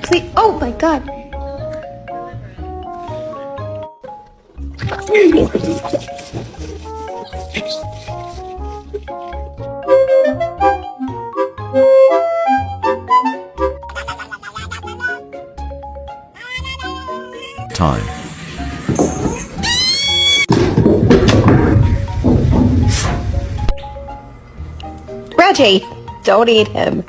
Please, oh my god. Time. Reggie, don't eat him.